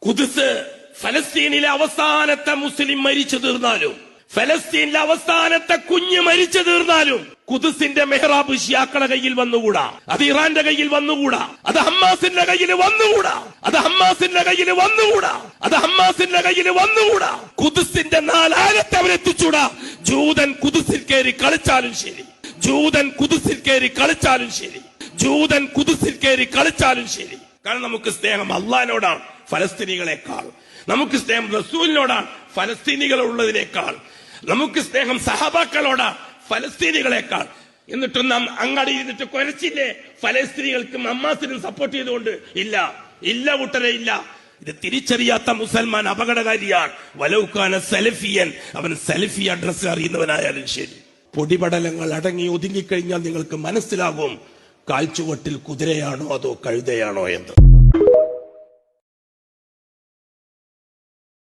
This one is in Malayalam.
ഖുദ്സ് ഫലസ്തീനിലെ അവസാനത്തെ മുസ്ലിം മരിച്ചു തീർന്നാലും, ഫലസ്തീനിലെ അവസാനത്തെ കുഞ്ഞ് മരിച്ചു തീർന്നാലും ഖുദ്സിന്റെ മെഹ്റാബ് ഷിയാക്കളുടെ കയ്യിൽ വന്നുകൂടാ, അത് ഇറാന്റെ കയ്യിൽ വന്നുകൂടാ, അത് ഹമ്മാസിന്റെ കയ്യിൽ വന്നുകൂടാ, അത് ഹമ്മാസിന്റെ കയ്യിൽ വന്നുകൂടാ, അത് ഹമ്മാസിന്റെ കയ്യിൽ വന്നുകൂടാ. ഖുദ്സിന്റെ നാലാലത്തെ അവരെത്തിച്ചൂടാ. ജൂതൻ ഖുദ്സിൽ കയറി കളിച്ചാലും ശരി, ജൂതൻ ഖുദ്സിൽ കയറി കളിച്ചാലും ശരി, ജൂതൻ ഖുദ്സിൽ കയറി കളിച്ചാലും ശരി. കാരണം നമുക്ക് സ്നേഹം അള്ളാഹിനോടാണ് ഫലസ്തീനികളെക്കാൾ, നമുക്ക് സ്നേഹം റസൂലിനോടാണ് ഫലസ്തീനികളുള്ളതിനേക്കാൾ, നമുക്ക് സ്നേഹം സഹാബാക്കളോടാണ് ഫലസ്തീനികളെക്കാൾ. എന്നിട്ടും നാം അങ്ങാടി ഇരുന്നിട്ട് കുരച്ചില്ലേ ഫലസ്തീനികൾക്കും ഹമ്മാസിനും സപ്പോർട്ട് ചെയ്തുകൊണ്ട്? ഇല്ല, ഇല്ല കൂട്ടരെ, ഇല്ല. ഇത് തിരിച്ചറിയാത്ത മുസൽമാൻ അപകടകാരിയാണ്. വലൗക്കാന സലഫിയൻ, അവൻ സലഫി അഡ്രസ് അറിയുന്നവനായാലും ശരി. പൊടിപടലങ്ങൾ അടങ്ങി ഒതുങ്ങിക്കഴിഞ്ഞാൽ നിങ്ങൾക്ക് മനസ്സിലാകും കാൽച്ചുവട്ടിൽ കുതിരയാണോ അതോ കഴുതയാണോ എന്ന്.